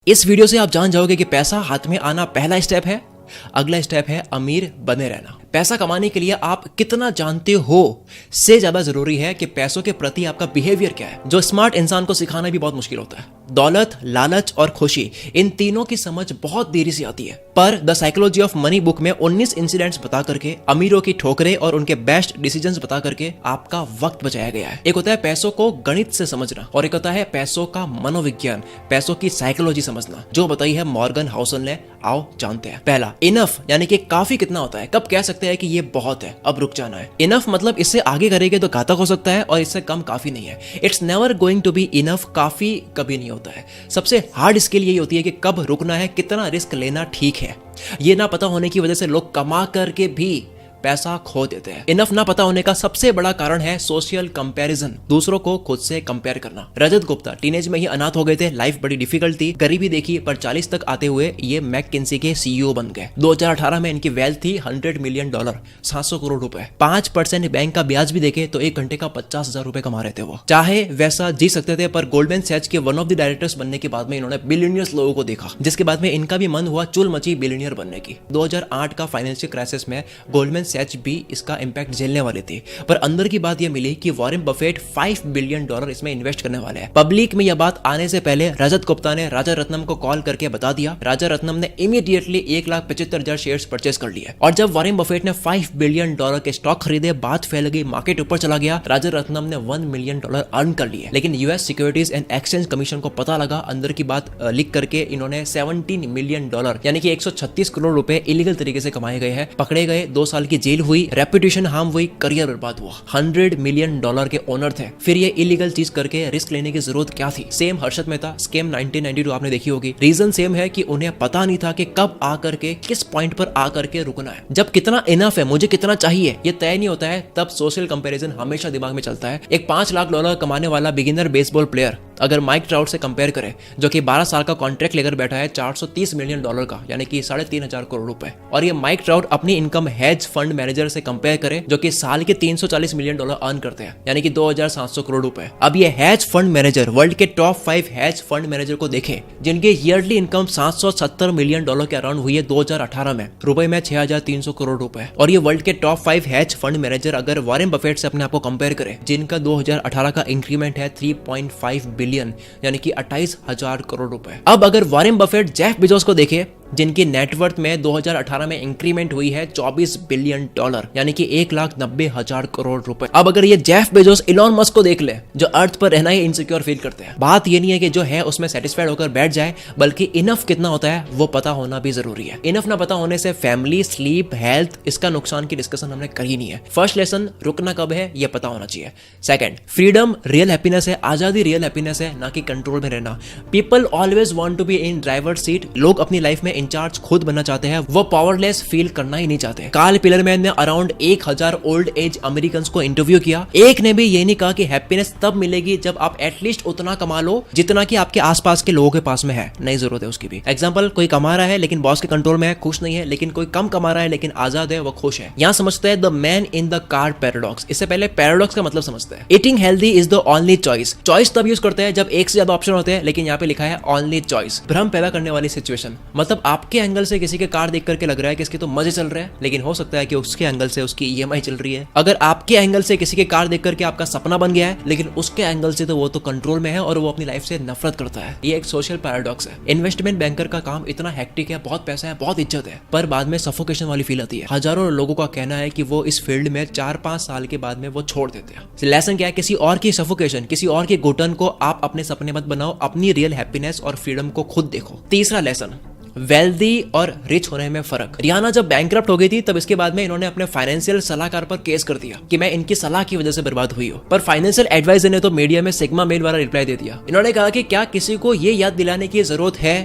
इस वीडियो से आप जान जाओगे कि पैसा हाथ में आना पहला स्टेप है, अगला स्टेप है अमीर बने रहना। पैसा कमाने के लिए आप कितना जानते हो से ज्यादा जरूरी है कि पैसों के प्रति आपका बिहेवियर क्या है, जो स्मार्ट इंसान को सिखाना भी बहुत मुश्किल होता है। दौलत, लालच और खुशी, इन तीनों की समझ बहुत देरी से आती है। पर the psychology of money book में 19 इंसिडेंट्स बता करके, अमीरों की ठोकरें और उनके बेस्ट डिसीजंस बता करके आपका वक्त बचाया गया है। एक होता है पैसों को गणित से समझना और एक होता है पैसों का मनोविज्ञान, पैसों की साइकोलॉजी समझना, जो बताई है मॉर्गन हाउसल ने। आओ जानते हैं। पहला, इनफ यानी कि काफी कितना होता है। कब कह सकते हैं कि ये बहुत है, अब रुक जाना है। इनफ मतलब इससे आगे करेंगे तो घातक हो सकता है और इससे कम काफी नहीं है। It's never going to be enough, काफी कभी नहीं होता है। सबसे हार्ड स्किल यही होती है कि कब रुकना है, कितना रिस्क लेना ठीक है। ये ना पता होने की वजह से लोग कमा करके भी पैसा खो देते हैं। इनफ ना पता होने का सबसे बड़ा कारण है सोशल कंपैरिजन, दूसरों को खुद से कंपेयर करना। रजत गुप्ता टीनेज में ही अनाथ हो गए थे, लाइफ बड़ी डिफिकल्ट थी, गरीबी देखी, पर 40 तक आते हुए ये मैककिंसी के सीईओ बन गए। 2018 में इनकी वेल्थ थी $100 मिलियन, 700 करोड़ रुपए। 5% बैंक का ब्याज भी देखे तो 1 घंटे का 50,000 रुपए कमा रहे थे वो। चाहे वैसा जी सकते थे, पर गोल्डमैन सैच के वन ऑफ द डायरेक्टर्स बनने के बाद में इन्होंने बिलियनियर्स लोगों को देखा, जिसके बाद में इनका भी मन हुआ चुल मची बिलियनियर बनने की। 2008 का फाइनेंशियल क्राइसिस में गोल्डमैन सैच भी इसका इंपैक्ट झेलने वाले थे, पर अंदर की बात यह मिली कि वॉरेन बफेट $5 बिलियन इसमें इन्वेस्ट करने वाले हैं। पब्लिक में यह बात आने से पहले रजत गुप्ता ने राजा रत्नम को कॉल करके बता दिया। राजा रत्नम ने इमीडिएटली 1,75,000 शेयर्स परचेस कर लिए और जब वॉरेन बफेट ने $5 बिलियन के स्टॉक खरीदे, बात फैल गई, मार्केट ऊपर चला गया। राजा रत्नम ने $1 मिलियन अर्न कर लिए, लेकिन US securities and exchange commission को पता लगा। अंदर की बात लीक करके इन्होंने $17 मिलियन यानी कि 136 करोड़ रुपए इलीगल तरीके से कमाए गए हैं। पकड़े गए, 2 साल की जेल हुई, रेपुटेशन हार्म हुई, करियर बर्बाद हुआ। $100 मिलियन के ओनर थे, फिर ये इलीगल चीज करके रिस्क लेने की जरूरत क्या थी। सेम हर्षद मेहता स्कैम 1992 आपने देखी होगी। रीजन सेम है कि उन्हें पता नहीं था कि कब आकर के, किस पॉइंट पर आकर के रुकना है। जब कितना इनफ है, मुझे कितना चाहिए, ये तय नहीं होता है, तब सोशल कंपैरिजन हमेशा दिमाग में चलता है। एक $5 लाख कमाने वाला बिगिनर बेसबॉल प्लेयर अगर माइक ट्राउट से कंपेयर करें, जो कि 12 साल का कॉन्ट्रैक्ट लेकर बैठा है $430 मिलियन का, यानी कि 3,500 करोड़ रुपए, और ये माइक ट्राउट अपनी इनकम हेज फंड मैनेजर से कंपेयर करें, जो कि साल के $340 मिलियन अर्न करते हैं, यानी कि 2,700 करोड़ रुपए। अब ये हेज फंड मैनेजर, वर्ल्ड के टॉप 5 हेज फंड मैनेजर को देखें, जिनके ईयरली इनकम $770 मिलियन के अराउंड हुई है 2018 में, रुपए में 6,300 करोड़ रुपए। और ये वर्ल्ड के टॉप 5 हेज फंड मैनेजर अगर वॉरेन बफेट से अपने आप को कंपेयर करें, जिनका 2018 का इंक्रीमेंट है 3.5 बिलियन, यानी कि 28,000 करोड़ रुपए। अब अगर वॉरेन बफेट जेफ बेजोस को देखे, जिनकी नेटवर्थ में 2018 में इंक्रीमेंट हुई है $24 बिलियन, यानी कि 1,90,000 करोड़ रुपए। अब अगर ये जेफ बेजोस इलॉन मस्क को देख ले, जो अर्थ पर रहना ही इनसिक्योर फील करते हैं। बात ये नहीं है कि जो है उसमें सेटिस्फाइड होकर बैठ जाए, बल्कि इनफ कितना होता है वो पता होना भी जरूरी है। इनफ ना पता होने से फैमिली, स्लीप, हेल्थ, इसका नुकसान की डिस्कशन हमने करी नहीं है। फर्स्ट लेसन, रुकना कब है ये पता होना चाहिए। सेकंड, फ्रीडम रियल हैप्पीनेस है, आजादी रियल हैप्पीनेस है, ना कि कंट्रोल में रहना। People always want to be in driver seat, लोग अपनी लाइफ में इंचार्ज खुद बनना चाहते हैं, वो पावरलेस फील करना ही नहीं चाहते। कार्ल पिलरमैन ने अराउंड 1,000 ओल्ड एज अमेरिकन को इंटरव्यू किया, एक ने भी ये नहीं कहा कि हैप्पीनेस तब मिलेगी जब आप एटलीस्ट उतना कमा लो जितना कि आपके आसपास के लोगों के पास में है, नहीं जरूरत है उसकी भी। एग्जांपल, कोई कमा रहा है लेकिन बॉस के कंट्रोल में है, खुश नहीं है, लेकिन कोई कम कमा रहा है लेकिन आजाद है, वो खुश है। यहाँ समझते हैं the man in the card paradox. इससे पहले पैराडॉक्स का मतलब समझते हैं। Eating healthy is the only choice. Choice तब यूज करते हैं जब एक से ज्यादा ऑप्शन होते हैं, लेकिन यहाँ पे लिखा है ओनली चॉइस। भ्रम पैदा करने वाली सिचुएशन, मतलब आपके एंगल से किसी के कार देख करके लग रहा है कि इसके तो मजे चल रहे हैं, लेकिन हो सकता है कि उसके एंगल से उसकी ईएमआई चल रही है। अगर आपके एंगल से किसी के कार देख करके आपका सपना बन गया है, लेकिन उसके एंगल से तो वो तो कंट्रोल में है और वो अपनी लाइफ से नफरत करता है। ये एक सोशल पैराडॉक्स है। इन्वेस्टमेंट बैंकर का काम इतना हेक्टिक है, बहुत पैसा है, बहुत इज्जत है, पर बाद में सफोकेशन वाली फील आती है। हजारों लोगों का कहना है कि वो इस फील्ड में 4-5 साल के बाद में वो छोड़ देते हैं। लेसन क्या है? किसी और की सफोकेशन, किसी और की घुटन को आप अपने सपने मत बनाओ, अपनी रियल हैप्पीनेस और फ्रीडम को खुद देखो। तीसरा लेसन, वेल्दी और रिच होने में फर्क। रियाना जब बैंकरप्ट हो गई थी, तब इसके बाद में इन्होंने अपने फाइनेंशियल सलाहकार पर केस कर दिया कि मैं इनकी सलाह की वजह से बर्बाद हुई हूं। पर फाइनेंशियल एडवाइजर ने तो मीडिया में सिग्मा मेल वाला रिप्लाई दे दिया। इन्होंने कहा कि क्या किसी को ये याद दिलाने की जरूरत है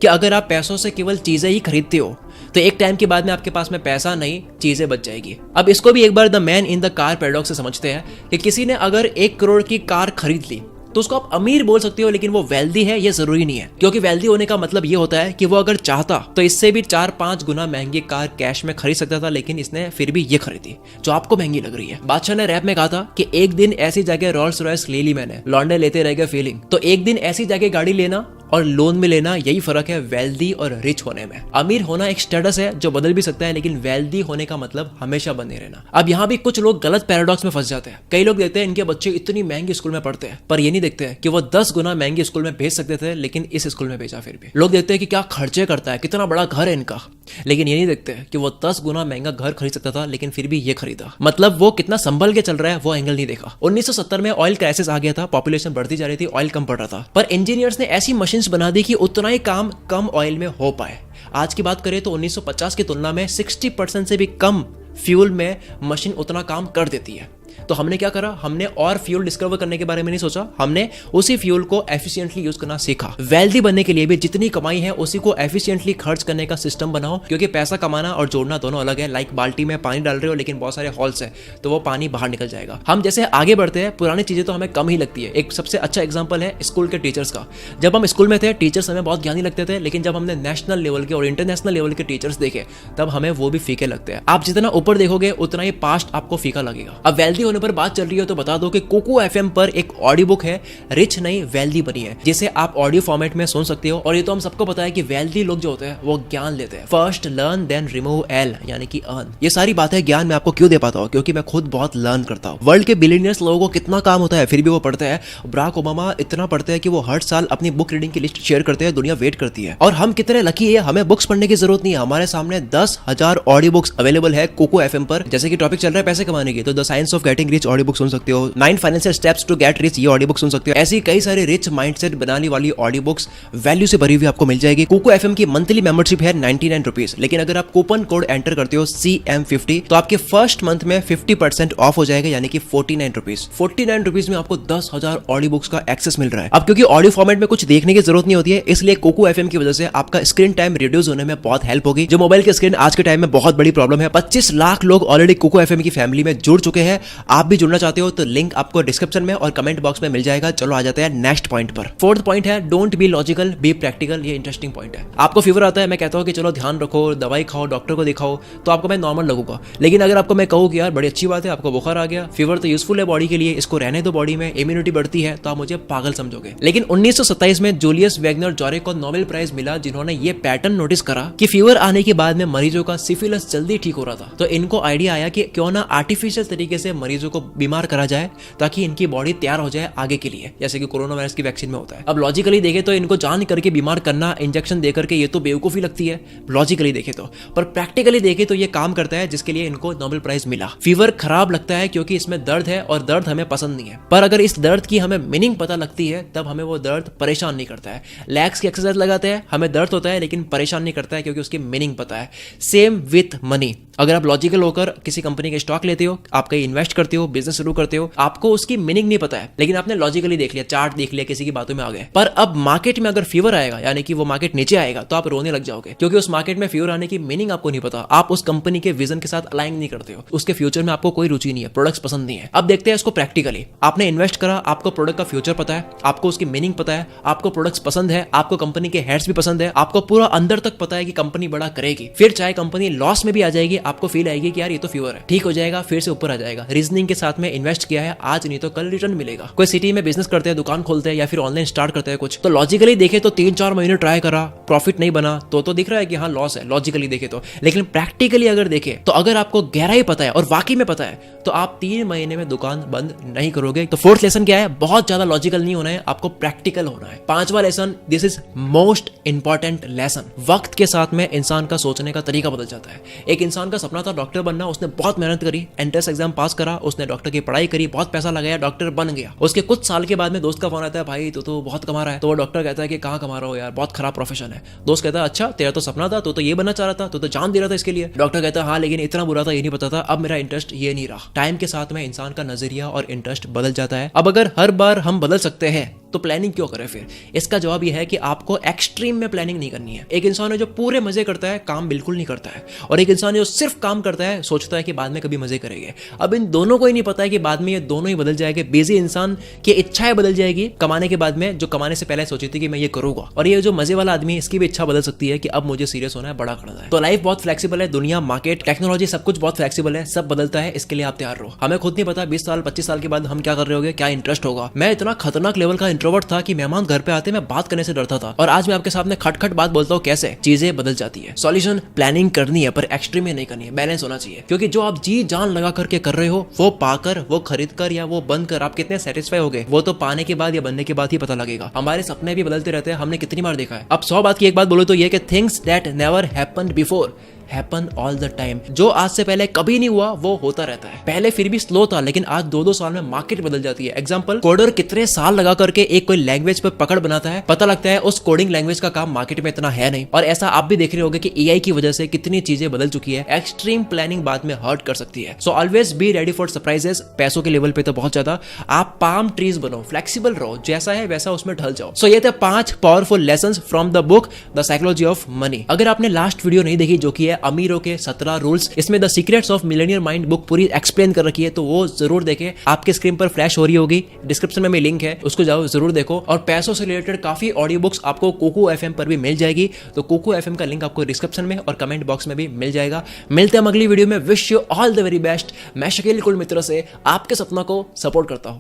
कि अगर आप पैसों से केवल चीजें ही खरीदते हो तो एक टाइम के बाद में आपके पास में पैसा नहीं, चीजें बच जाएगी। अब इसको भी एक बार the man in the car paradox से समझते हैं कि किसी ने अगर 1 करोड़ की कार खरीद ली तो उसको आप अमीर बोल सकते हो, लेकिन वो वेल्दी है ये जरूरी नहीं है, क्योंकि वेल्दी होने का मतलब ये होता है कि वो अगर चाहता तो इससे भी 4-5 गुना महंगी कार कैश में खरीद सकता था, लेकिन इसने फिर भी ये खरीदी जो आपको महंगी लग रही है। बादशाह ने रैप में कहा था कि एक दिन ऐसी जगह रोल्स रॉयस ले ली मैंने, लौंडे लेते रह गए फीलिंग। तो एक दिन ऐसी जगह गाड़ी लेना और लोन में लेना, यही फर्क है वेल्दी और रिच होने में। अमीर होना एक स्टेटस है जो बदल भी सकता है, लेकिन वेल्दी होने का मतलब हमेशा बने रहना। अब यहाँ भी कुछ लोग गलत पैराडॉक्स में फंस जाते हैं। कई लोग देखते हैं इनके बच्चे इतनी महंगी स्कूल में पढ़ते हैं, पर ये नहीं देखते कि वो 10 गुना महंगी स्कूल में भेज सकते थे, लेकिन इस स्कूल में भेजा फिर भी। लोग देखते हैं कि क्या खर्चे करता है, कितना बड़ा घर है इनका, लेकिन ये नहीं देखते कि वो 10 गुना महंगा घर खरीद सकता था, लेकिन फिर भी ये खरीदा। मतलब वो कितना संभल के चल रहा है, वो एंगल नहीं देखा। 1970 में ऑयल क्राइसिस आ गया था, पॉपुलेशन बढ़ती जा रही थी, ऑयल कम पड़ रहा था, पर इंजीनियर्स ने ऐसी मशीन्स बना दी कि उतना ही काम कम ऑयल में हो पाए। आज की बात करें तो 1950 की तुलना में 60% से भी कम फ्यूल में मशीन उतना काम कर देती है। तो हमने क्या करा, हमने और फ्यूल डिस्कवर करने के बारे में नहीं सोचा, हमने उसी फ्यूल को एफिशिएंटली यूज करना सीखा। वेल्दी बनने के लिए भी जितनी कमाई है उसी को एफिशिएंटली खर्च करने का सिस्टम बनाओ, क्योंकि पैसा कमाना और जोड़ना दोनों अलग है। लाइक बाल्टी में पानी डाल रहे हो लेकिन बहुत सारे हॉल्स है, तो वो पानी बाहर निकल जाएगा। हम जैसे आगे बढ़ते हैं पुरानी चीजें तो हमें कम ही लगती है। एक सबसे अच्छा एग्जाम्पल है स्कूल के टीचर्स का। जब हम स्कूल में थे टीचर्स हमें बहुत ज्ञानी लगते थे, लेकिन जब हमने नेशनल लेवल के और इंटरनेशनल लेवल के टीचर्स देखे तब हमें वो भी फीके लगते हैं। आप जितना ऊपर देखोगे उतना ही पास्ट आपको फीका लगेगा। अब वेल्दी होने पर बात चल रही है तो बता दो कि कोको एफएम पर एक ऑडियो बुक है, रिच नहीं वेल्दी बनी है, जिसे आप ऑडियो फॉर्मेट में सुन सकते हो। और ये तो हम सबको पता है कि वेल्दी लोग जो होते हैं वो ज्ञान लेते हैं। First learn then remove L, यानी कि अर्न। ये सारी बातें ज्ञान मैं आपको क्यों दे पाता हूँ, क्योंकि मैं खुद बहुत लर्न करता हूँ। वर्ल्ड के बिलियनियर्स लोगों को कितना काम होता है फिर भी वो पढ़ते हैं। बराक ओबामा इतना पढ़ते हैं कि वो हर साल अपनी बुक रीडिंग की लिस्ट शेयर करते हैं, दुनिया वेट करती है। और हम कितने लकी है, हमें बुक्स पढ़ने की जरूरत नहीं है, हमारे सामने 10,000 ऑडियो बुक्स अवेलेबल है कोको एफएम पर। जैसे कि टॉपिक चल रहा है पैसे कमाने की, तो the science of getting rich audio book सुन सकते हो। 9 financial steps to get rich, ये ऑडियो बुक सुन सकते हो। ऐसी कई सारे रिच माइंडसेट बनाने वाली ऑडियो बुक्स वैल्यू से भरी हुई आपको मिल जाएगी। कोको एफएम की मंथली मेंबरशिप है 99 रुपीज, लेकिन अगर आप कूपन कोड एंटर करते हो CM50 तो आपके फर्स्ट मंथ में 50% ऑफ हो जाएगा, यानी कि 49 रुपीज। 49 रुपीज में आपको 10,000 ऑडियो बुक्स का एक्सेस मिल रहा है। अब क्योंकि ऑडियो फॉर्मेट में कुछ देखने की जरूरत नहीं होती है, इसलिए कोको एफएम की वजह से आपका स्क्रीन टाइम रिड्यूस होने में बहुत हेल्प होगी। जो मोबाइल की स्क्रीन आज के टाइम में बहुत बड़ी प्रॉब्लम है। 25 लाख लोग ऑलरेडी कोको एफएम की फैमिली में जुड़ चुके हैं। आप भी जुड़ना चाहते हो तो लिंक आपको डिस्क्रिप्शन में और कमेंट बॉक्स में मिल जाएगा। चलो आ जाते हैं नेक्स्ट पॉइंट पर। फोर्थ पॉइंट है don't be logical be practical. ये इंटरेस्टिंग पॉइंट है। आपको फीवर आता है, मैं कहता हूं कि चलो ध्यान रखो, दवाई खाओ, डॉक्टर को दिखाओ, तो आपको मैं नॉर्मल लगूंगा। लेकिन अगर आपको मैं कहूं कि यार बड़ी अच्छी बात है आपको बुखार आ गया, फीवर तो यूजफुल है बॉडी के लिए, इसको रहने दो बॉडी में, इम्यूनिटी बढ़ती है, तो आप मुझे पागल समझोगे। लेकिन 1927 में जूलियस वैगनर जॉरे को नोबेल प्राइज मिला, जिन्होंने ये पैटर्न नोटिस करा कि फीवर आने के बाद में मरीजों का सिफिलिस जल्दी ठीक हो रहा था। तो इनको आइडिया आया कि क्यों ना आर्टिफिशियल तरीके से मरीजों को बीमार करा जाए ताकि इनकी बॉडी तैयार हो जाए आगे के लिए, जैसे कि कोरोना वायरस की वैक्सीन में होता है। अब लॉजिकली देखे तो इनको जान करके बीमार करना, इंजेक्शन देकर के, ये तो बेवकूफी लगती है लॉजिकली देखे तो, पर प्रैक्टिकली देखे तो ये काम करता है, जिसके लिए इनको नोबेल प्राइज मिला। फीवर खराब लगता है क्योंकि इसमें दर्द है और दर्द हमें पसंद नहीं है, पर अगर इस दर्द की हमें मीनिंग पता लगती है तब हमें वो दर्द परेशान नहीं करता है। लैग्स की एक्सरसाइज लगाते हैं, हमें दर्द होता है लेकिन परेशान नहीं करता है क्योंकि उसकी मीनिंग पता है। Same with money. अगर आप लॉजिकल होकर किसी कंपनी के स्टॉक लेते हो, आप कहीं इन्वेस्ट करते हो, बिजनेस शुरू करते हो, आपको उसकी मीनिंग नहीं पता है, लेकिन आपने लॉजिकली देख लिया, चार्ट देख लिया, किसी की बातों में आ गए। पर अब मार्केट में अगर फीवर आएगा, यानी कि वो मार्केट नीचे आएगा, तो आप रोने लग जाओगे, क्योंकि उस मार्केट में फीवर आने की मीनिंग आपको नहीं पता। आप उस कंपनी के विजन के साथ अलाइन नहीं करते हो, उसके फ्यूचर में आपको कोई रुचि नहीं है, प्रोडक्ट्स पसंद नहीं है। अब देखते हैं इसको प्रैक्टिकली। आपने इन्वेस्ट करा, आपको प्रोडक्ट का फ्यूचर पता है, आपको उसकी मीनिंग पता है, आपको प्रोडक्ट्स पसंद है, आपको कंपनी के हेड्स भी पसंद है, आपको पूरा अंदर तक पता है कि कंपनी बड़ा करेगी। फिर चाहे कंपनी लॉस में भी आ जाएगी, आपको फील आएगी कि यार ये तो फीवर है, ठीक हो जाएगा, फिर से ऊपर आ जाएगा। रीजनिंग के साथ में इन्वेस्ट किया है, आज नहीं तो कल रिटर्न मिलेगा। कोई सिटी में बिजनेस करते हैं, दुकान खोलते हैं या फिर ऑनलाइन स्टार्ट करते हैं कुछ, तो लॉजिकली देखे तो 3-4 महीने ट्राई करा, प्रॉफिट नहीं बना, तो दिख रहा है कि हाँ लॉस है लॉजिकली देखे तो। लेकिन प्रैक्टिकली अगर देखे तो अगर आपको गहराई पता है और वाकई में पता है तो आप 3 महीने में दुकान बंद नहीं करोगे। तो फोर्थ लेसन क्या है, बहुत ज्यादा लॉजिकल नहीं होना है, आपको प्रैक्टिकल होना है। 5वां lesson, this is most important lesson. वक्त के साथ में इंसान का सोचने का तरीका बदल जाता है। एक इंसान का सपना था डॉक्टर बनना, उसने बहुत मेहनत करी, एंट्रेंस एग्जाम पास करा, उसने डॉक्टर की पढ़ाई करी, बहुत पैसा लगाया, डॉक्टर बन गया। उसके कुछ साल के बाद में दोस्त का फोन आता है, भाई तू तो बहुत कमा रहा है। तो वो डॉक्टर कहता है कि कहाँ कमा रहा हो यार, बहुत खराब प्रोफेशन है। दोस्त कहता है अच्छा तेरा तो सपना था, तो ये बनना चाह रहा था, तो जान दे रहा था इसके लिए। डॉक्टर कहता है हाँ लेकिन इतना बुरा था ये नहीं पता था, अब मेरा इंटरेस्ट ये नहीं रहा। टाइम के साथ में इंसान का नजरिया और इंटरेस्ट बदल जाता है। अब अगर हर बार हम बदल सकते हैं तो प्लानिंग क्यों करें फिर? इसका जवाब यह है कि आपको एक्सट्रीम में प्लानिंग नहीं करनी है। एक इंसान है जो पूरे मजे करता है, काम बिल्कुल नहीं करता है, और एक इंसान है जो सिर्फ काम करता है, सोचता है कि बाद में कभी मजे करेंगे। अब इन दोनों को ही नहीं पता है कि बाद में ये दोनों ही बदल जाएंगे। बिजी इंसान की इच्छाएं बदल जाएगी कमाने के बाद में, जो कमाने से पहले सोची थी कि मैं ये करूंगा, और ये जो मजे वाला आदमी है इसकी भी इच्छा बदल सकती है कि अब मुझे सीरियस होना है, बड़ा करना है। तो लाइफ बहुत फ्लेक्सिबल है, दुनिया, मार्केट, टेक्नोलॉजी सब कुछ बहुत फ्लेक्सिबल है, सब बदलता है, इसके लिए आप तैयार रहो। हमें खुद नहीं पता 20 साल 25 साल के बाद हम क्या कर रहे होंगे, क्या इंटरेस्ट होगा। मैं इतना खतरनाक लेवल का इंट्रोवर्ट था कि मेहमान घर पे आते मैं बात करने से डरता था, और आज मैं आपके सामने खटखट बात बोलता हूँ। कैसे चीजें बदल जाती है। सॉल्यूशन प्लानिंग करनी है, पर एक्सट्रीम में नहीं करनी है, बैलेंस होना चाहिए। क्योंकि जो आप जी जान लगा करके कर रहे हो, वो पाकर, वो खरीद कर या वो बंद कर आप कितने सेटिस्फाई हो गए, वो तो पाने के बाद या बनने के बाद ही पता लगेगा। हमारे सपने भी बदलते रहते हैं, हमने कितनी बार देखा है। अब 100 बात की एक बात बोलो तो ये कि things that never happened before happen all the time. जो आज से पहले कभी नहीं हुआ वो होता रहता है। पहले फिर भी स्लो था, लेकिन आज 2-2 साल में मार्केट बदल जाती है। एग्जांपल, कोडर कितने साल लगा करके एक कोई लैंग्वेज पर पकड़ बनाता है, पता लगता है उस कोडिंग लैंग्वेज का काम मार्केट में इतना है नहीं। और ऐसा आप भी देख रहे होंगे कि एआई की वजह से कितनी चीजें बदल चुकी है। एक्सट्रीम प्लानिंग बाद में हर्ट कर सकती है। So always be ready for surprises. पैसों के लेवल पे तो बहुत ज्यादा, आप पाम ट्रीज बनो, फ्लेक्सिबल रहो, जैसा है वैसा उसमें ढल जाओ। सो ये थे 5 powerful lessons from the book the psychology of money. अगर आपने लास्ट वीडियो नहीं देखी, जो कि है अमीरों के 17 रूल्स, इसमें the secrets of Millionaire mind book पूरी एक्सप्लेन कर रखी है, तो वो जरूर देखें। आपके स्क्रीन पर फ्लैश हो रही होगी, डिस्क्रिप्शन में लिंक है, उसको जाओ जरूर देखो। और पैसों से रिलेटेड काफी ऑडियो बुक्स आपको कोको एफएम पर भी मिल जाएगी, तो कोको एफएम का लिंक आपको डिस्क्रिप्शन में और कमेंट बॉक्स में भी मिल जाएगा। मिलते हैं अगली वीडियो में। Wish you all the very best. मैं शकील कुल मित्रों से आपके सपनों को सपोर्ट करता हूं।